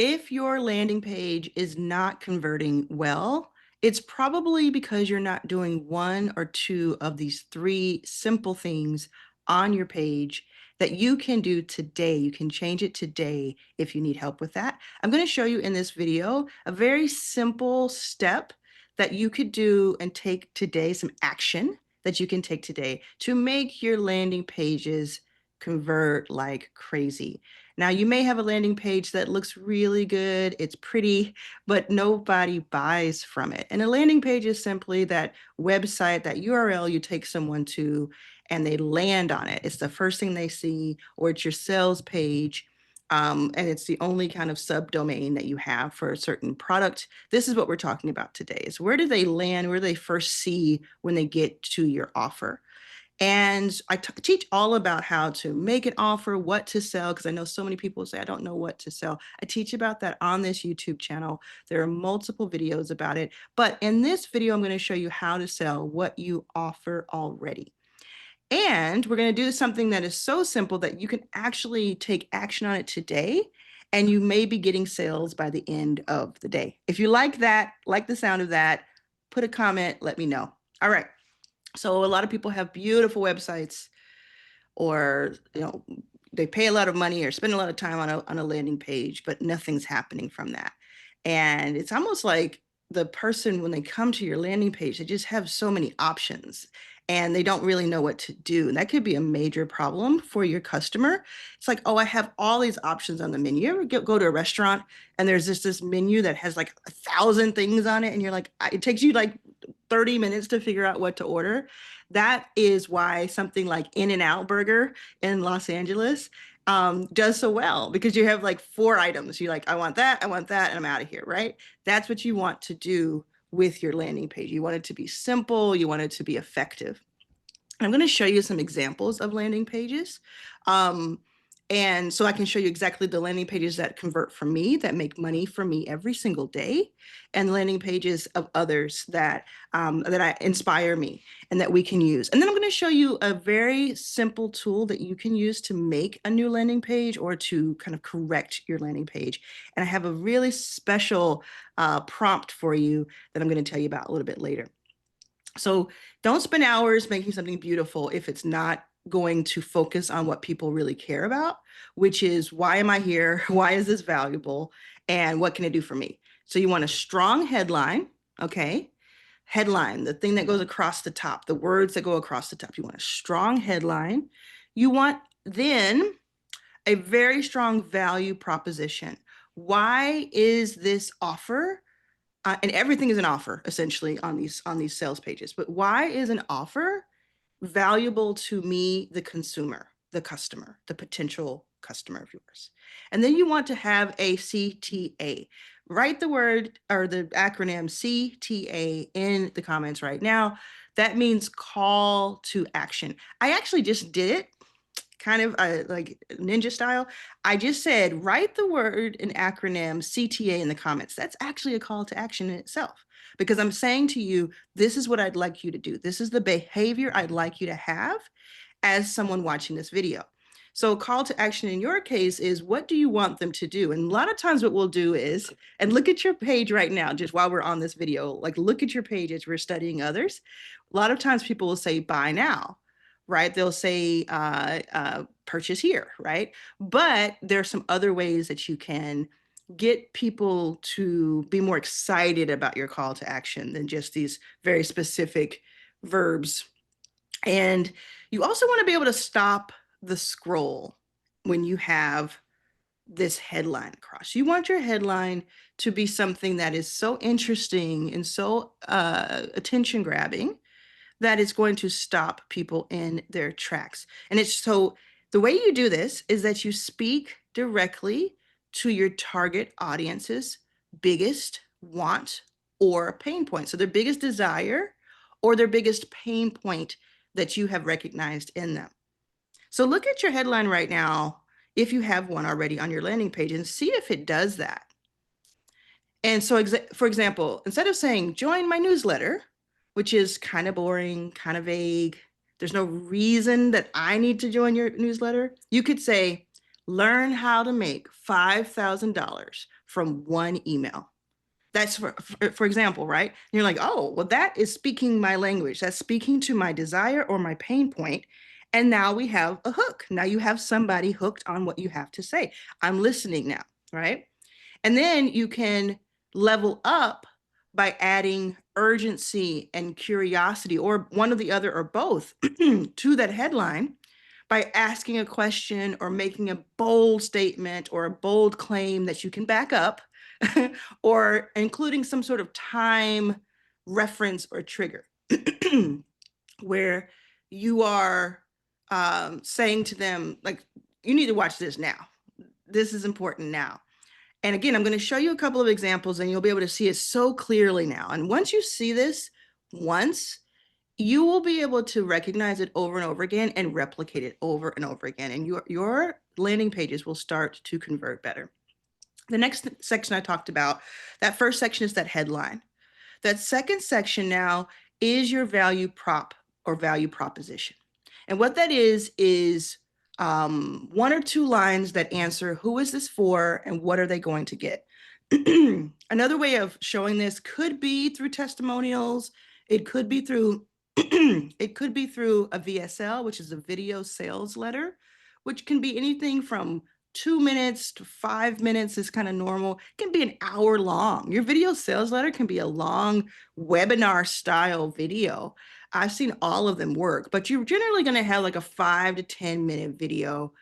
If your landing page is not converting well, it's probably because you're not doing one or two of these three simple things on your page that you can do today. You can change it today if you need help with that. I'm going to show you in this video a very simple step that you could do and take today, some action that you can take today to make your landing pages convert like crazy. Now, you may have a landing page that looks really good, it's pretty, but nobody buys from it. And a landing page is simply that website, that URL you take someone to and they land on it. It's the first thing they see, or it's your sales page. And it's the only kind of subdomain that you have for a certain product. This is what we're talking about today, is where do they land, where do they first see when they get to your offer. And I teach all about how to make an offer, what to sell, because I know so many people say, I don't know what to sell. I teach about that on this YouTube channel. There are multiple videos about it. But in this video, I'm going to show you how to sell what you offer already. And we're going to do something that is so simple that you can actually take action on it today, and you may be getting sales by the end of the day. If you like that, like the sound of that, put a comment, let me know. All right. So a lot of people have beautiful websites, or they pay a lot of money or spend a lot of time on a landing page, but nothing's happening from that. And it's almost like the person, when they come to your landing page, they just have so many options and they don't really know what to do. And that could be a major problem for your customer. It's like, oh, I have all these options on the menu. You ever go to a restaurant and there's this menu that has like 1,000 things on it, and you're like, it takes you like 30 minutes to figure out what to order. That is why something like In-N-Out Burger in Los Angeles does so well, because you have like 4 items. You're like, I want that, and I'm out of here, right? That's what you want to do with your landing page. You want it to be simple. You want it to be effective. I'm going to show you some examples of landing pages. And so I can show you exactly the landing pages that convert for me, that make money for me every single day, and landing pages of others that inspire me and that we can use. And then I'm going to show you a very simple tool that you can use to make a new landing page or to kind of correct your landing page. And I have a really special prompt for you that I'm going to tell you about a little bit later. So don't spend hours making something beautiful if it's not going to focus on what people really care about, which is, why am I here? Why is this valuable? And what can it do for me? So you want a strong headline, okay? Headline, the thing that goes across the top, the words that go across the top. You want a strong headline. You want then a very strong value proposition. Why is this offer and everything is an offer essentially on these sales pages, but why is an offer valuable to me, the consumer, the customer, the potential customer of yours? And then you want to have a CTA. Write the word or the acronym CTA in the comments right now. That means call to action. I actually just did it kind of like ninja style. I just said, write the word and acronym CTA in the comments. That's actually a call to action in itself, because I'm saying to you, this is what I'd like you to do. This is the behavior I'd like you to have as someone watching this video. So call to action in your case is, what do you want them to do? And a lot of times what we'll do is, and look at your page right now, just while we're on this video, like look at your page as we're studying others. A lot of times people will say, buy now, right? They'll say purchase here, right? But there's some other ways that you can get people to be more excited about your call to action than just these very specific verbs. And you also want to be able to stop the scroll when you have this headline across. You want your headline to be something that is so interesting and so attention grabbing that is going to stop people in their tracks. And it's so, the way you do this is that you speak directly to your target audience's biggest want or pain point. So their biggest desire or their biggest pain point that you have recognized in them. So look at your headline right now, if you have one already on your landing page, and see if it does that. And so, for example, instead of saying, join my newsletter, which is kind of boring, kind of vague, there's no reason that I need to join your newsletter, you could say, Learn how to make $5,000 from one email. That's for example, right? And you're like, oh, well, that is speaking my language. That's speaking to my desire or my pain point. And now we have a hook. Now you have somebody hooked on what you have to say. I'm listening now, right? And then you can level up by adding urgency and curiosity, or one or the other, or both, to that headline by asking a question or making a bold statement or a bold claim that you can back up, or including some sort of time reference or trigger where you are saying to them, like, you need to watch this now. This is important now. And again, I'm going to show you a couple of examples and you'll be able to see it so clearly now. And once you see this once, you will be able to recognize it over and over again and replicate it over and over again. And your landing pages will start to convert better. The next section I talked about, that first section is that headline. That second section now is your value prop or value proposition. And what that is one or two lines that answer who is this for and what are they going to get. Another way of showing this could be through testimonials. It could be through it could be through a VSL, which is a video sales letter, which can be anything from 2 minutes to 5 minutes is kind of normal. It can be an hour long. Your video sales letter can be a long webinar style video. I've seen all of them work, but you're generally going to have like a 5 to 10 minute video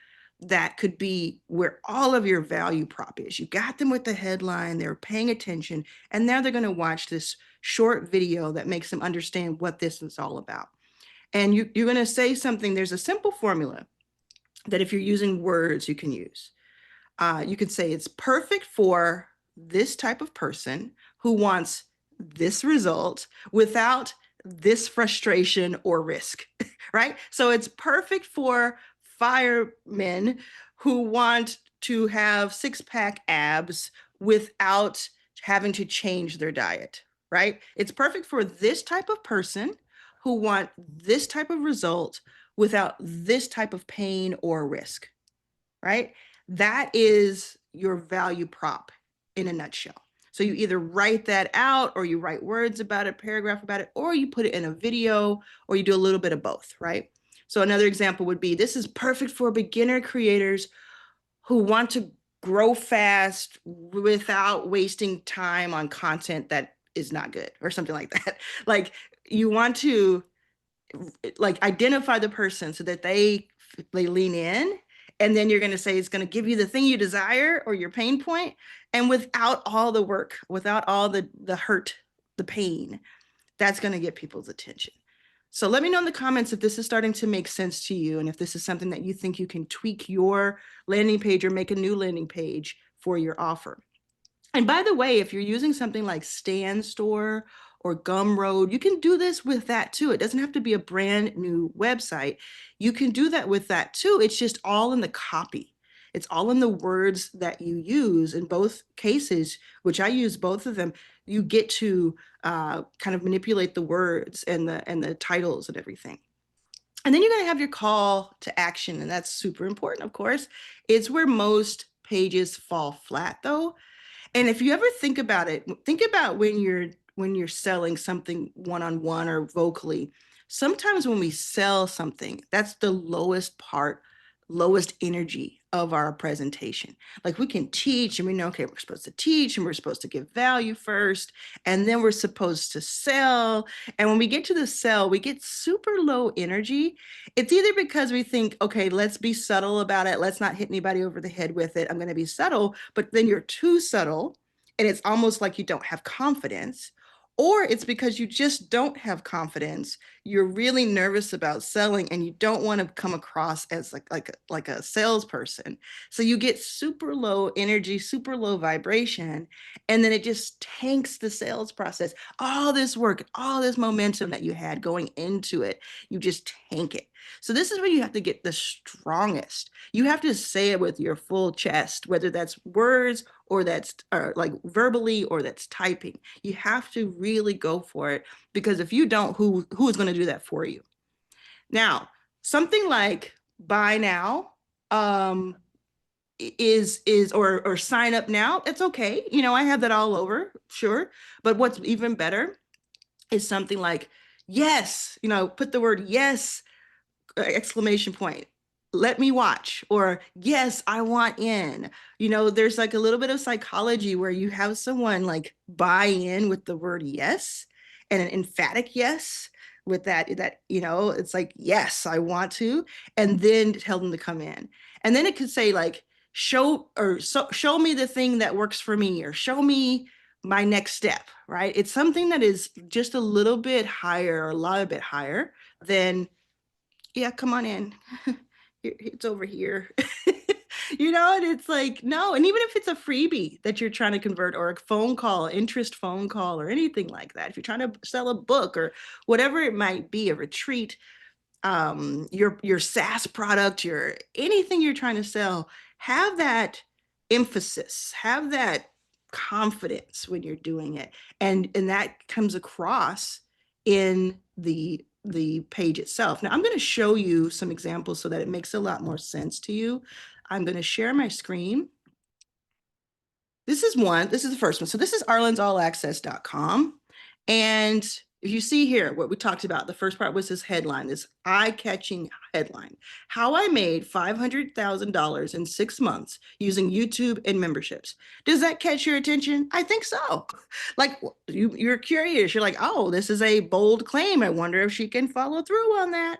that could be where all of your value prop is. You got them with the headline, they're paying attention, and now they're going to watch this short video that makes them understand what this is all about. And you're going to say something. There's a simple formula that if you're using words, you can use. You can say it's perfect for this type of person who wants this result without this frustration or risk, right? So it's perfect for firemen who want to have six-pack abs without having to change their diet, right? It's perfect for this type of person who want this type of result without this type of pain or risk, right? That is your value prop in a nutshell. So you either write that out or you write words about it, paragraph about it, or you put it in a video, or you do a little bit of both, right? So another example would be, this is perfect for beginner creators who want to grow fast without wasting time on content that is not good, or something like that. Like, you want to like identify the person so that they lean in, and then you're going to say it's going to give you the thing you desire or your pain point, and without all the work, without all the hurt, the pain, that's going to get people's attention. So let me know in the comments if this is starting to make sense to you, and if this is something that you think you can tweak your landing page or make a new landing page for your offer. And by the way, if you're using something like Stan Store or Gumroad, you can do this with that too. It doesn't have to be a brand new website. You can do that with that too. It's just all in the copy. It's all in the words that you use. In both cases, which I use both of them, you get to kind of manipulate the words and the titles and everything. And then you're going to have your call to action, and that's super important, of course. It's where most pages fall flat, though. And if you ever think about it, think about when you're selling something one-on-one or vocally. Sometimes when we sell something, that's the lowest part, lowest energy of our presentation. Like, we can teach and we know, okay, we're supposed to teach and we're supposed to give value first, and then we're supposed to sell. And when we get to the sell, we get super low energy. It's either because we think, okay, let's be subtle about it. Let's not hit anybody over the head with it. I'm going to be subtle, but then you're too subtle and it's almost like you don't have confidence. Or it's because you just don't have confidence. You're really nervous about selling and you don't want to come across as like a salesperson. So you get super low energy, super low vibration, and then it just tanks the sales process. All this work, all this momentum that you had going into it, you just tank it. So this is where you have to get the strongest. You have to say it with your full chest, whether that's words or that's like verbally or that's typing. You have to really go for it, because if you don't, who is going to do that for you? Now, something like buy now, is or sign up now. It's okay. You know, I have that all over, sure. But what's even better is something like, yes, you know, put the word yes, exclamation point, let me watch, or yes, I want in. You know, there's like a little bit of psychology where you have someone like buy in with the word yes, and an emphatic yes, with that you know, it's like, yes, I want to, and then tell them to come in. And then it could say like, show me the thing that works for me, or show me my next step, right? It's something that is just a little bit higher, or a lot bit higher than, yeah, come on in. It's over here. You know, and it's like, no. And even if it's a freebie that you're trying to convert, or a phone call, interest phone call, or anything like that, if you're trying to sell a book or whatever it might be, a retreat, your SaaS product, your anything you're trying to sell, have that emphasis, have that confidence when you're doing it, and that comes across in the page itself. Now I'm going to show you some examples so that it makes a lot more sense to you. I'm going to share my screen. This is the first one. So this is arlansallaccess.com. And if you see here, what we talked about, the first part was this headline, this eye-catching headline: how I made $500,000 in 6 months using YouTube and memberships. Does that catch your attention? I think so. Like, you're curious. You're like, oh, this is a bold claim. I wonder if she can follow through on that.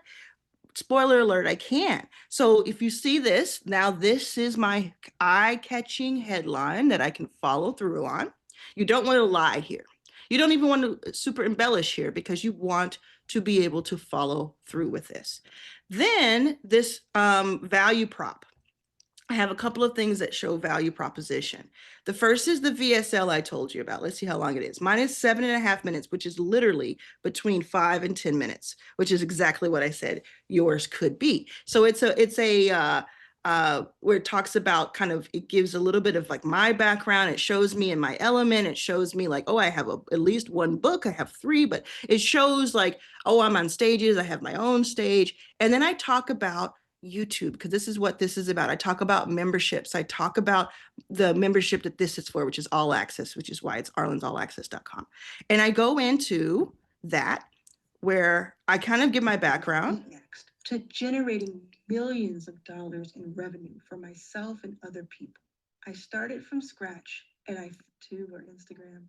Spoiler alert, I can't. So if you see this, now this is my eye-catching headline that I can follow through on. You don't want to lie here. You don't even want to super embellish here, because you want to be able to follow through with this. Then this value prop. I have a couple of things that show value proposition. The first is the VSL I told you about. Let's see how long it is. Mine is 7.5 minutes, which is literally between 5 and 10 minutes, which is exactly what I said yours could be. So it's a where it talks about kind of, it gives a little bit of like my background. It shows me in my element. It shows me like, oh, I have at least one book. I have 3, but it shows like, oh, I'm on stages. I have my own stage. And then I talk about YouTube, because this is what this is about. I talk about memberships. I talk about the membership that this is for, which is all access, which is why it's arlansallaccess.com. And I go into that, where I kind of give my background. Next, to generating millions of dollars in revenue for myself and other people. I started from scratch, and I too or Instagram.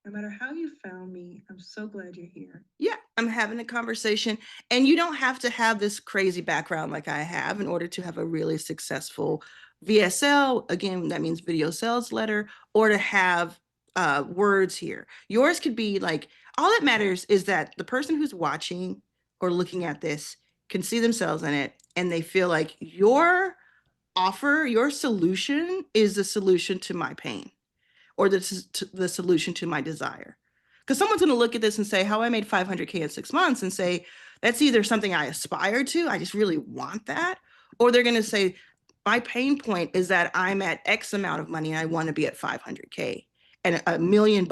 No matter how you found me, I'm so glad you're here. Yeah, I'm having a conversation. And you don't have to have this crazy background like I have in order to have a really successful VSL. Again, that means video sales letter, or to have words here. Yours could be like, all that matters is that the person who's watching or looking at this can see themselves in it, and they feel like your offer, your solution is the solution to my pain, or the solution to my desire. Because someone's going to look at this and say, how I made 500K in 6 months, and say, that's either something I aspire to, I just really want that, or they're going to say, my pain point is that I'm at X amount of money and I want to be at 500K. And $1 million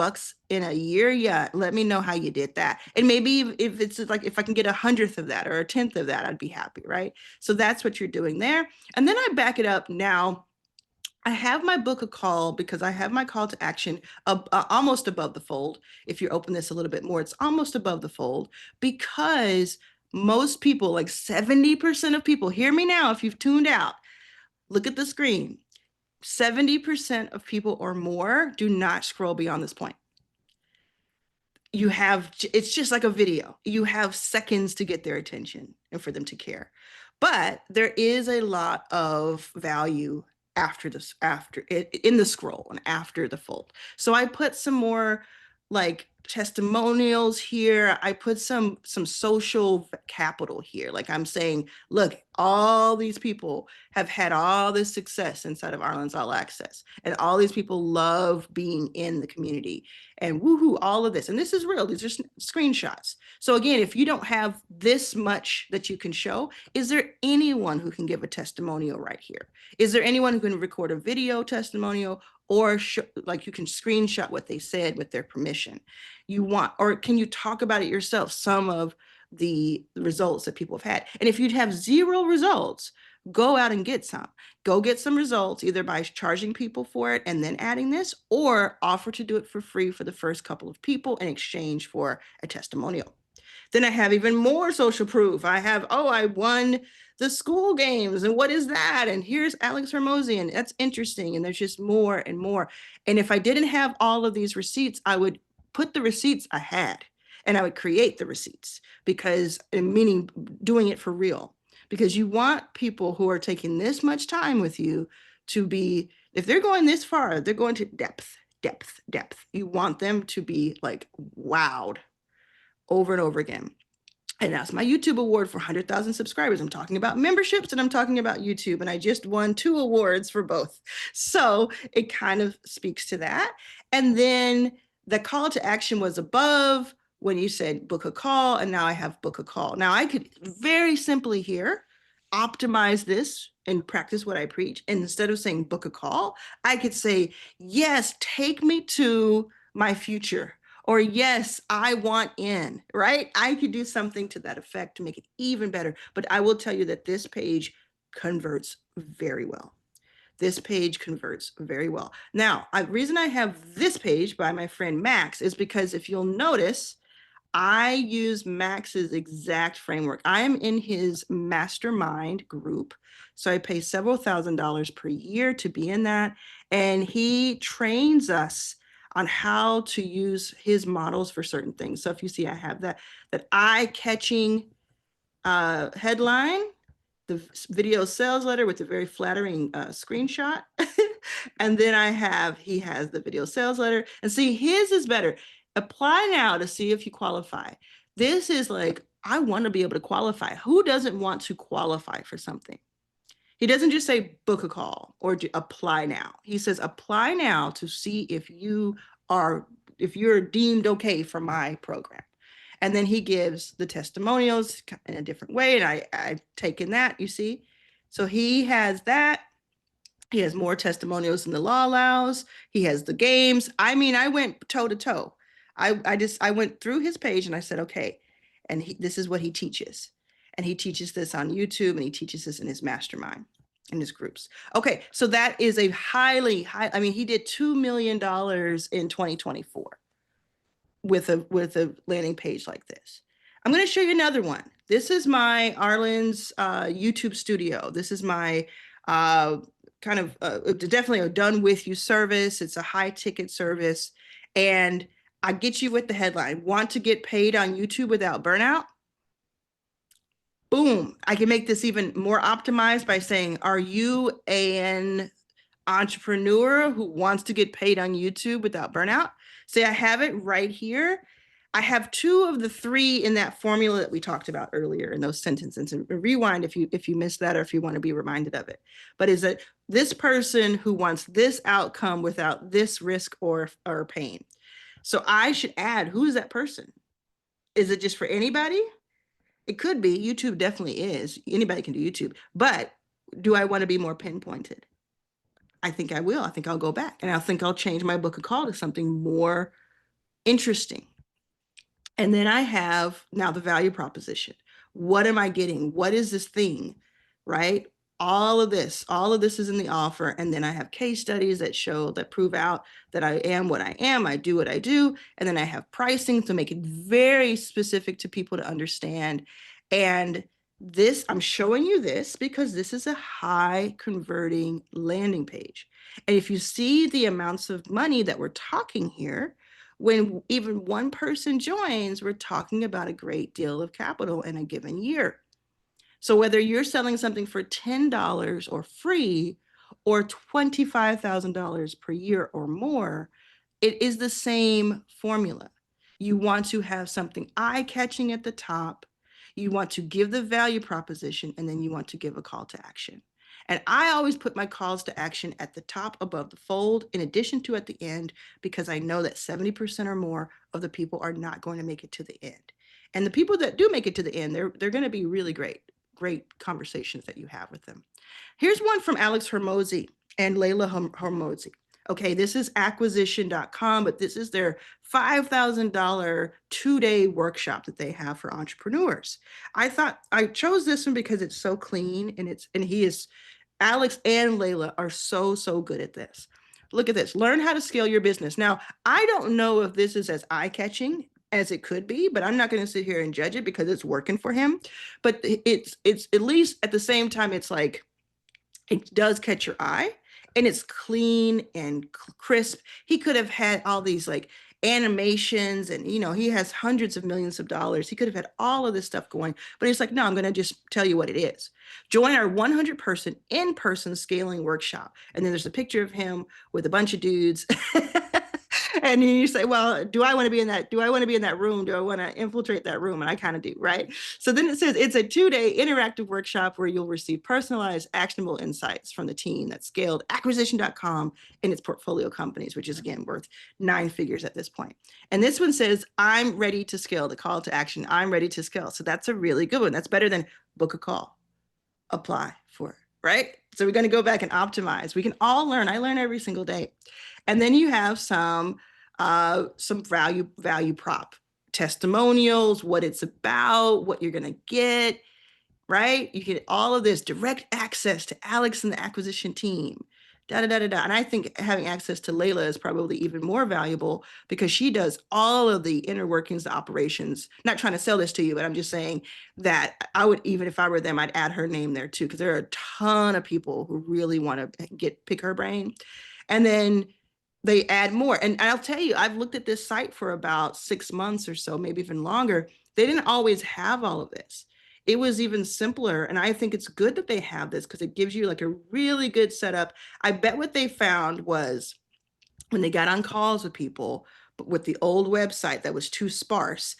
in a year, yeah, let me know how you did that. And maybe if it's like, if I can get 100th of that or 1/10 of that, I'd be happy, right? So that's what you're doing there. And then I back it up now. I have my book a call, because I have my call to action almost above the fold. If you open this a little bit more, it's almost above the fold, because most people, like 70% of people, hear me now if you've tuned out, look at the screen. 70% of people or more do not scroll beyond this point. It's just like a video. You have seconds to get their attention and for them to care. But there is a lot of value after in the scroll and after the fold. So I put some more like testimonials here. I put some social capital here. Like I'm saying, look, all these people have had all this success inside of Arlan's All Access, and all these people love being in the community, and woohoo, all of this. And this is real. These are screenshots. So again, if you don't have this much that you can show, is there anyone who can give a testimonial right here? Is there anyone who can record a video testimonial, or like you can screenshot what they said with their permission? Or can you talk about it yourself, some of the results that people have had? And if you'd have 0 results, go out and get some. Go get some results either by charging people for it and then adding this, or offer to do it for free for the first couple of people in exchange for a testimonial. Then I have even more social proof. I have, oh, I won the school games. And what is that? And here's Alex Hermosian. That's interesting. And there's just more and more. And if I didn't have all of these receipts, I would put the receipts I had and I would create the receipts, because, meaning doing it for real, because you want people who are taking this much time with you to be, if they're going this far, they're going to depth, depth, depth. You want them to be like wowed over and over again. And that's my YouTube award for 100,000 subscribers. I'm talking about memberships and I'm talking about YouTube. And I just won 2 awards for both. So it kind of speaks to that. And then the call to action was above when you said book a call. And now I have book a call. Now I could very simply here optimize this and practice what I preach. And instead of saying book a call, I could say, yes, take me to my future, or yes, I want in, right? I could do something to that effect to make it even better. But I will tell you that this page converts very well. This page converts very well. Now, the reason I have this page by my friend Max is because if you'll notice, I use Max's exact framework. I am in his mastermind group. So I pay several $1,000s per year to be in that. And he trains us on how to use his models for certain things. So if you see, I have that eye-catching headline, the video sales letter with a very flattering screenshot. And then he has the video sales letter. And see, his is better. Apply now to see if you qualify. This is like, I want to be able to qualify. Who doesn't want to qualify for something? He doesn't just say book a call or apply now. He says apply now to see if you're deemed okay for my program. And then he gives the testimonials in a different way. And I've taken that, you see. So he has that. He has more testimonials than the law allows. He has the games. I mean, I went toe to toe. I went through his page and I said, okay, and this is what he teaches. And he teaches this on YouTube and he teaches this in his mastermind, in his groups. Okay, so that is a I mean, he did $2 million in 2024 with a landing page like this. I'm going to show you another one. This is my Arlan's YouTube studio. This is my kind of definitely a done with you service. It's a high ticket service. And I get you with the headline, want to get paid on YouTube without burnout? Boom. I can make this even more optimized by saying, are you an entrepreneur who wants to get paid on YouTube without burnout? Say, I have it right here. I have 2 of the 3 in that formula that we talked about earlier in those sentences. And rewind if you missed that or if you want to be reminded of it. But is that this person who wants this outcome without this risk or pain? So I should add, who's that person? Is it just for anybody? It could be. YouTube definitely is. Anybody can do YouTube. But do I want to be more pinpointed? I think I will. I think I'll go back and I think I'll change my book of call to something more interesting. And then I have now the value proposition. What am I getting? What is this thing, right? All of this is in the offer. And then I have case studies that prove out that I am what I am. I do what I do. And then I have pricing to make it very specific to people to understand. And this, I'm showing you this because this is a high converting landing page. And if you see the amounts of money that we're talking here, when even one person joins, we're talking about a great deal of capital in a given year. So whether you're selling something for $10 or free or $25,000 per year or more, it is the same formula. You want to have something eye-catching at the top. You want to give the value proposition, and then you want to give a call to action. And I always put my calls to action at the top above the fold, in addition to at the end, because I know that 70% or more of the people are not going to make it to the end. And the people that do make it to the end, they're going to be really great conversations that you have with them. Here's one from Alex Hormozi and Layla Hormozi. Okay, this is acquisition.com, but this is their $5,000 2-day workshop that they have for entrepreneurs. I thought I chose this one because it's so clean, and he is Alex and Layla are so good at this. Look at this. Learn how to scale your business. Now, I don't know if this is as eye-catching as it could be, but I'm not going to sit here and judge it because it's working for him. But it's at least at the same time, it's like it does catch your eye, and it's clean and crisp. He could have had all these like animations, and he has hundreds of millions of dollars. He could have had all of this stuff going, but he's like, no, I'm going to just tell you what it is. Join our 100-person in-person scaling workshop. And then there's a picture of him with a bunch of dudes. And you say, well, do I want to be in that room? Do I want to infiltrate that room? And I kind of do, right? So then it says it's a 2-day interactive workshop where you'll receive personalized, actionable insights from the team that scaled acquisition.com and its portfolio companies, which is again worth 9 figures at this point. And this one says, I'm ready to scale, the call to action. I'm ready to scale. So that's a really good one. That's better than book a call, apply for it, right? So we're going to go back and optimize. We can all learn. I learn every single day. And then you have some value prop testimonials, what it's about, what you're going to get, right? You get all of this direct access to Alex and the acquisition team. Da, da, da, da, da. And I think having access to Layla is probably even more valuable because she does all of the inner workings, the operations. Not trying to sell this to you, but I'm just saying that I would, even if I were them, I'd add her name there too, because there are a ton of people who really want to pick her brain. And then they add more. And I'll tell you, I've looked at this site for about 6 months or so, maybe even longer. They didn't always have all of this. It was even simpler. And I think it's good that they have this because it gives you like a really good setup. I bet what they found was when they got on calls with people, but with the old website that was too sparse,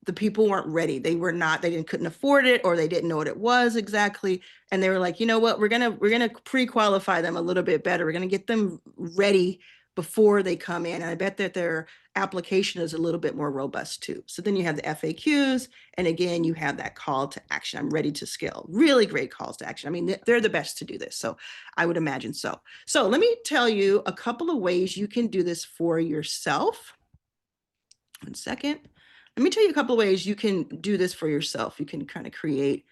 the people weren't ready. Couldn't afford it, or they didn't know what it was exactly. And they were like, you know what, we're gonna pre-qualify them a little bit better. We're gonna get them ready before they come in. And I bet that their application is a little bit more robust too. So then you have the FAQs, and again, you have that call to action. I'm ready to scale. Really great calls to action. I mean, they're the best to do this. So I would imagine so. So let me tell you a couple of ways you can do this for yourself. 1 second. Let me tell you a couple of ways you can do this for yourself. You can kind of create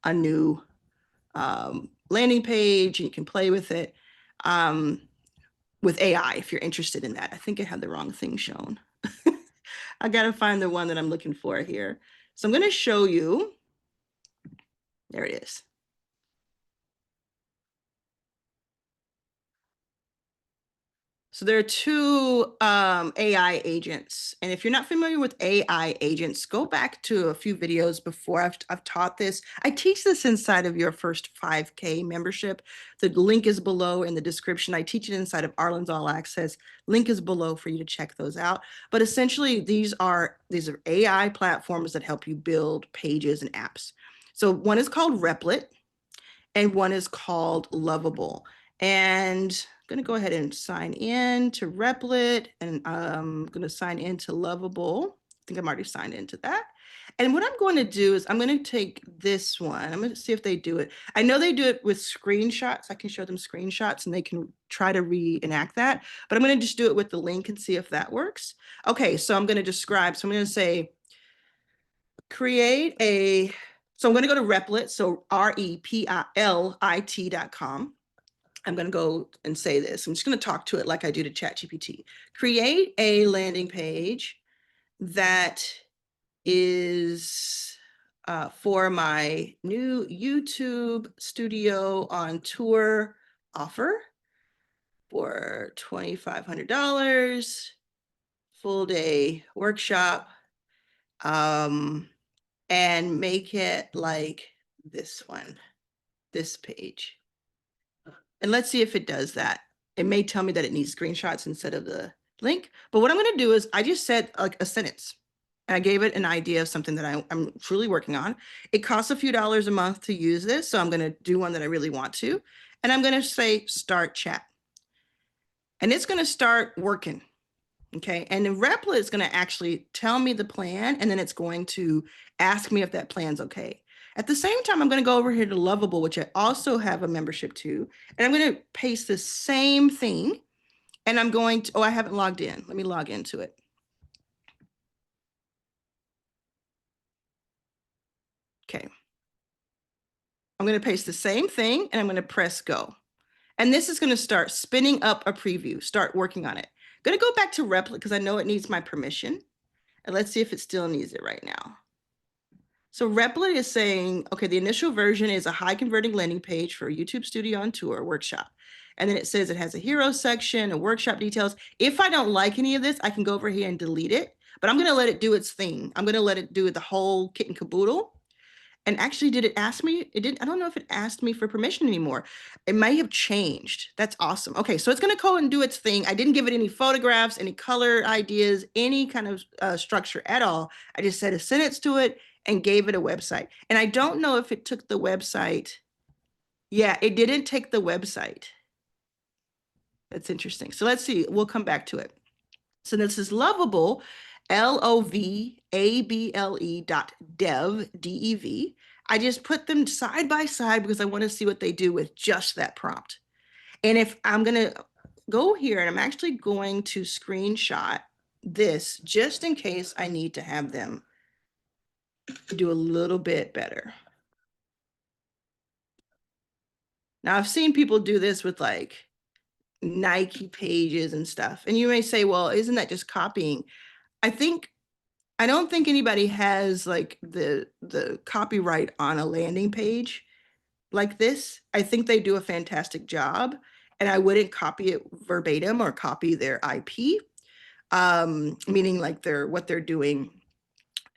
a new landing page, and you can play with it with AI if you're interested in that. I think I had the wrong thing shown. I got to find the one that I'm looking for here. So I'm going to show you. There it is. So there are 2 AI agents. And if you're not familiar with AI agents, go back to a few videos before. I've taught this. I teach this inside of your first 5K membership. The link is below in the description. I teach it inside of Arlan's All Access. Link is below for you to check those out. But essentially, these are AI platforms that help you build pages and apps. So one is called Replit, and one is called Lovable. And I'm going to go ahead and sign in to Replit, and I'm going to sign into Lovable. I think I'm already signed into that. And what I'm going to do is I'm going to take this one. I'm going to see if they do it. I know they do it with screenshots. I can show them screenshots and they can try to reenact that. But I'm going to just do it with the link and see if that works. Okay, so I'm going to describe. So I'm going to say, so I'm going to go to Replit, so replit.com. I'm going to go and say this. I'm just going to talk to it like I do to ChatGPT. Create a landing page that is for my new YouTube studio on tour offer for $2,500, full day workshop, and make it like this one, this page. And let's see if it does that. It may tell me that it needs screenshots instead of the link. But what I'm going to do is I just said like a sentence. And I gave it an idea of something that I'm truly working on. It costs a few dollars a month to use this. So I'm going to do one that I really want to. And I'm going to say start chat. And it's going to start working. Okay. And then Replit is going to actually tell me the plan. And then it's going to ask me if that plan's okay. At the same time, I'm going to go over here to Lovable, which I also have a membership to. And I'm going to paste the same thing. And I'm going to, oh, I haven't logged in. Let me log into it. Okay. I'm going to paste the same thing and I'm going to press go. And this is going to start spinning up a preview, start working on it. I'm going to go back to Replit because I know it needs my permission. And let's see if it still needs it right now. So Replit is saying, okay, the initial version is a high converting landing page for a YouTube Studio on Tour workshop. And then it says it has a hero section, a workshop details. If I don't like any of this, I can go over here and delete it, but I'm going to let it do its thing. I'm going to let it do the whole kit and caboodle. And actually, did it ask me? It didn't. I don't know if it asked me for permission anymore. It might have changed. That's awesome. Okay, so it's going to go and do its thing. I didn't give it any photographs, any color ideas, any kind of structure at all. I just said a sentence to it and gave it a website. And I don't know if it took the website. Yeah, it didn't take the website. That's interesting. So let's see. We'll come back to it. So this is Lovable, LOVABLE .dev. I just put them side by side because I want to see what they do with just that prompt. And if I'm going to go here and I'm actually going to screenshot this just in case I need to have them do a little bit better. Now I've seen people do this with like Nike pages and stuff. And you may say, well, isn't that just copying? I don't think anybody has like the copyright on a landing page like this. I think they do a fantastic job, and I wouldn't copy it verbatim or copy their IP, meaning like what they're doing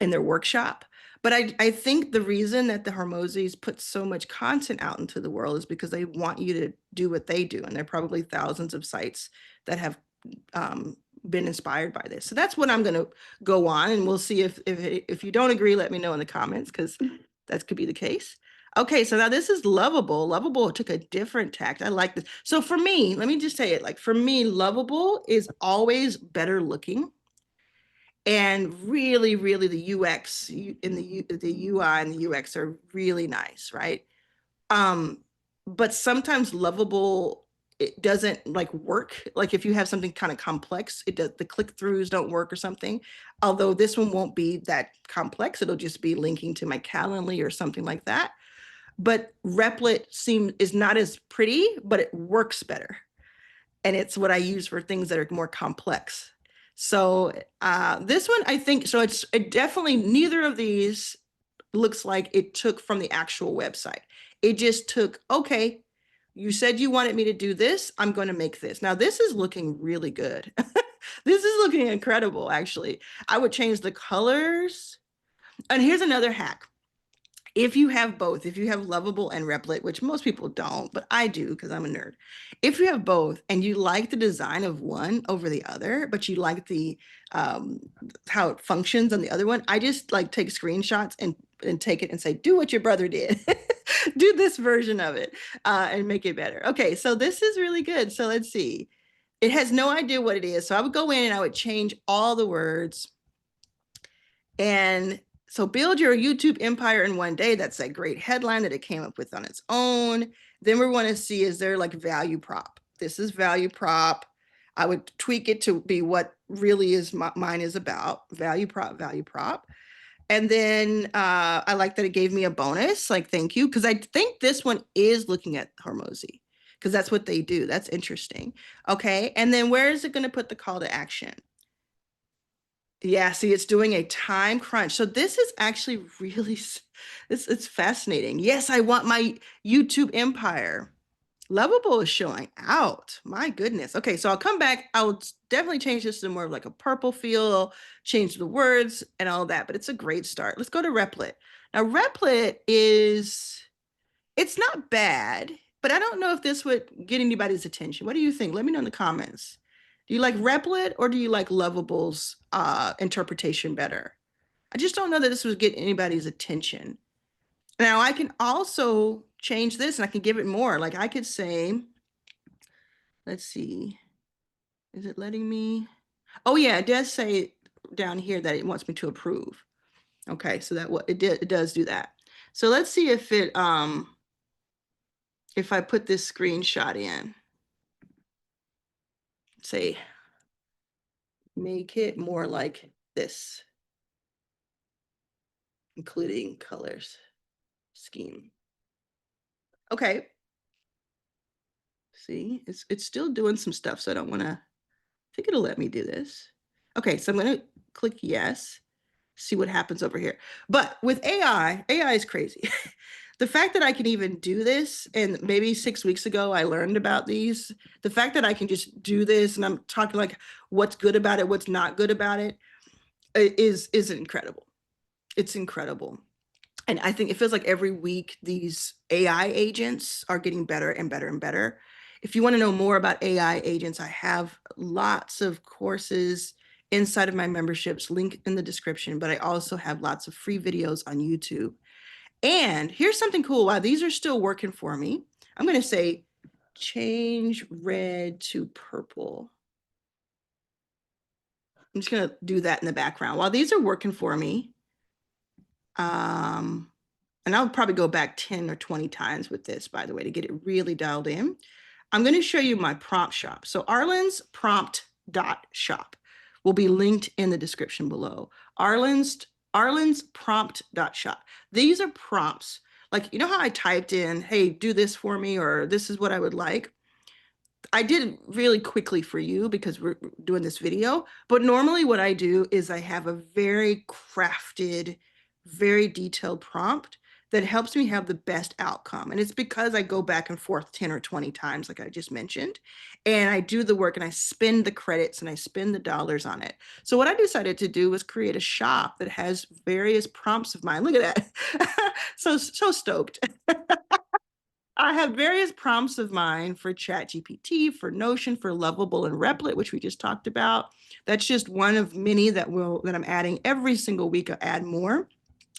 in their workshop. But I think the reason that the Hormozis put so much content out into the world is because they want you to do what they do. And there are probably thousands of sites that have been inspired by this. So that's what I'm going to go on, and we'll see if you don't agree, let me know in the comments, because that could be the case. Okay, so now this is Lovable. Lovable took a different tact. I like this. So for me, let me just say it, like for me, Lovable is always better looking. And really, really the UX in the UI and the UX are really nice, right? But sometimes Lovable, it doesn't like work. Like if you have something kind of complex, it does, the click-throughs don't work or something. Although this one won't be that complex. It'll just be linking to my Calendly or something like that. But Replit is not as pretty, but it works better. And it's what I use for things that are more complex. So this one, I think, so it definitely, neither of these looks like it took from the actual website. It just took, okay, you said you wanted me to do this, I'm going to make this. Now this is looking really good. This is looking incredible, actually. I would change the colors. And here's another hack. If you have both, if you have Lovable and Replit, which most people don't, but I do because I'm a nerd. If you have both and you like the design of one over the other, but you like the how it functions on the other one, I just like take screenshots and take it and say, do what your brother did. Do this version of it and make it better. Okay, so this is really good. So let's see. It has no idea what it is. So I would go in and I would change all the words. And so build your YouTube empire in one day. That's a great headline that it came up with on its own. Then we want to see, is there like value prop? This is value prop. I would tweak it to be what really is mine is about. Value prop, value prop. And then I like that it gave me a bonus, like thank you, because I think this one is looking at Hormozi, because that's what they do. That's interesting. Okay, and then where is it going to put the call to action? Yeah, see, it's doing a time crunch. So this is actually really, it's fascinating. Yes, I want my YouTube empire. Lovable is showing out. My goodness. Okay, so I'll come back. I'll definitely change this to more of like a purple feel, change the words and all that, but it's a great start. Let's go to Replit. Now, Replit it's not bad, but I don't know if this would get anybody's attention. What do you think? Let me know in the comments. Do you like Replit or do you like Lovable's interpretation better? I just don't know that this would get anybody's attention. Now I can also change this and I can give it more. Like I could say, let's see, is it letting me? Oh yeah, it does say down here that it wants me to approve. Okay, so that what it does do that. So let's see if I put this screenshot in. say, make it more like this, including colors scheme. Okay. See, it's still doing some stuff, so I don't want to. I think it'll let me do this. Okay, so I'm going to click yes, see what happens over here. But with AI is crazy. The fact that I can even do this, and maybe 6 weeks ago I learned about these, the fact that I can just do this, and I'm talking like what's good about it, what's not good about it, is incredible. It's incredible. And I think it feels like every week these AI agents are getting better and better and better. If you want to know more about AI agents, I have lots of courses inside of my memberships, link in the description, but I also have lots of free videos on YouTube. And here's something cool. While these are still working for me, I'm going to say change red to purple. I'm just going to do that in the background. While these are working for me, and I'll probably go back 10 or 20 times with this, by the way, to get it really dialed in. I'm going to show you my prompt shop. So Arlan's prompt.shop will be linked in the description below. Arlan's prompt.shop. These are prompts. Like, you know how I typed in, hey, do this for me, or this is what I would like? I did it really quickly for you because we're doing this video, but normally what I do is I have a very crafted, very detailed prompt that helps me have the best outcome. And it's because I go back and forth 10 or 20 times, like I just mentioned, and I do the work and I spend the credits and I spend the dollars on it. So what I decided to do was create a shop that has various prompts of mine. Look at that. So stoked. I have various prompts of mine for ChatGPT, for Notion, for Lovable and Replit, which we just talked about. That's just one of many that I'm adding every single week. I add more.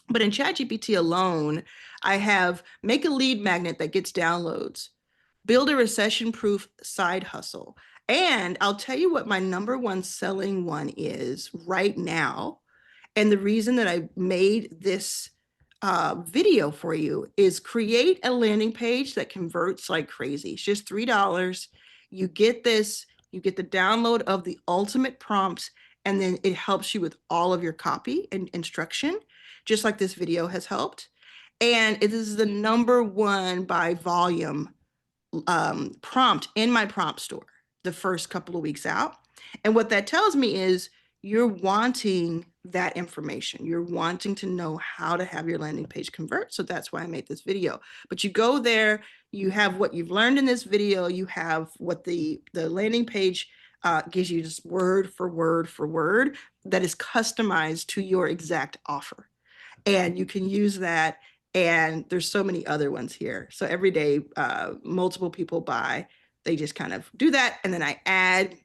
But in ChatGPT alone, I have make a lead magnet that gets downloads, build a recession-proof side hustle. And I'll tell you what my number one selling one is right now. And the reason that I made this video for you is create a landing page that converts like crazy. It's just $3. You get this, you get the download of the ultimate prompts, and then it helps you with all of your copy and instruction, just like this video has helped. And it is the number one by volume prompt in my prompt store the first couple of weeks out. And what that tells me is you're wanting that information. You're wanting to know how to have your landing page convert. So that's why I made this video. But you go there, you have what you've learned in this video, you have what the landing page gives you just word for word for word that is customized to your exact offer. And you can use that. And there's so many other ones here. So every day, multiple people buy. They just kind of do that. And then I add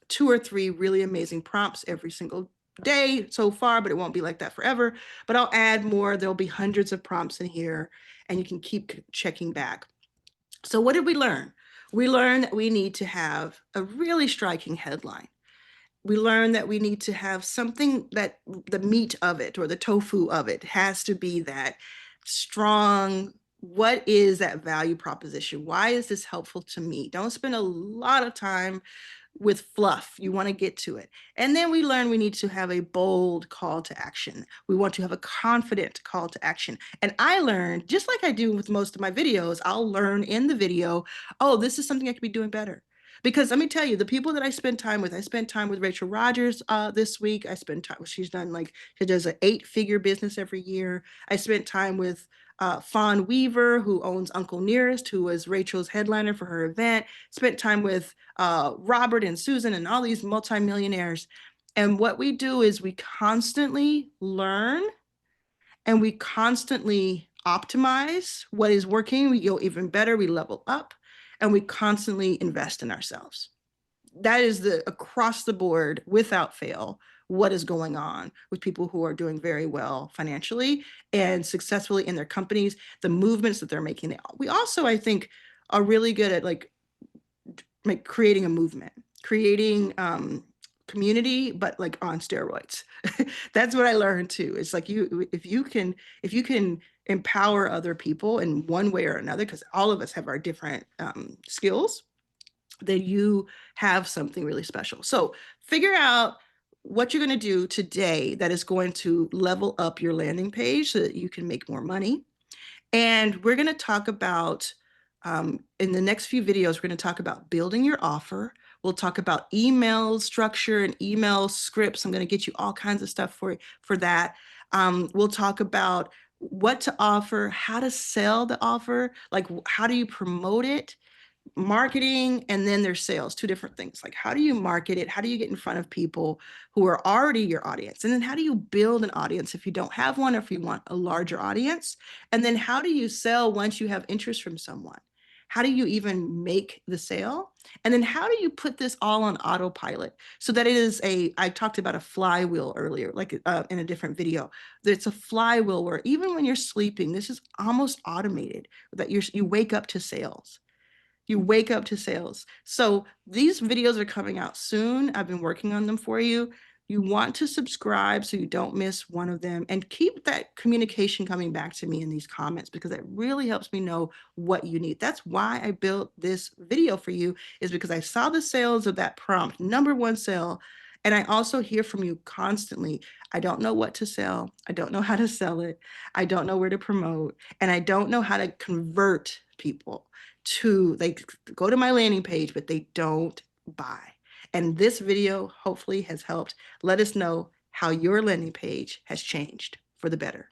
2 or 3 really amazing prompts every single day so far, but it won't be like that forever. But I'll add more. There'll be hundreds of prompts in here, and you can keep checking back. So what did we learn? We learned that we need to have a really striking headline. We learn that we need to have something that the meat of it or the tofu of it has to be that strong. What is that value proposition? Why is this helpful to me? Don't spend a lot of time with fluff. You want to get to it. And then we learn we need to have a bold call to action. We want to have a confident call to action. And I learned, just like I do with most of my videos, I'll learn in the video, oh, this is something I could be doing better. Because let me tell you, the people that I spend time with, I spent time with Rachel Rogers this week. I spent time, she's done like, she does an 8-figure business every year. I spent time with Fawn Weaver, who owns Uncle Nearest, who was Rachel's headliner for her event. Spent time with Robert and Susan and all these multimillionaires. And what we do is we constantly learn and we constantly optimize what is working. We go even better, we level up, and we constantly invest in ourselves. That is the across the board, without fail, what is going on with people who are doing very well financially and successfully in their companies, the movements that they're making. We also, I think, are really good at like creating a movement, creating community, but like on steroids. That's what I learned too. It's like if you can empower other people in one way or another, because all of us have our different skills, then you have something really special. So figure out what you're going to do today that is going to level up your landing page so that you can make more money. And we're going to talk about, in the next few videos, we're going to talk about building your offer. We'll talk about email structure and email scripts. I'm going to get you all kinds of stuff for that. We'll talk about what to offer, how to sell the offer, like how do you promote it, marketing, and then there's sales, two different things. Like, how do you market it? How do you get in front of people who are already your audience? And then how do you build an audience if you don't have one, or if you want a larger audience? And then how do you sell once you have interest from someone? How do you even make the sale? And then how do you put this all on autopilot so that it is I talked about a flywheel earlier, like in a different video. It's a flywheel where even when you're sleeping, this is almost automated, that you wake up to sales. You wake up to sales. So these videos are coming out soon. I've been working on them for you. You want to subscribe so you don't miss one of them, and keep that communication coming back to me in these comments, because it really helps me know what you need. That's why I built this video for you, is because I saw the sales of that prompt, #1 sale. And I also hear from you constantly. I don't know what to sell. I don't know how to sell it. I don't know where to promote. And I don't know how to convert people to, they go to my landing page, but they don't buy. And this video hopefully has helped. Let us know how your landing page has changed for the better.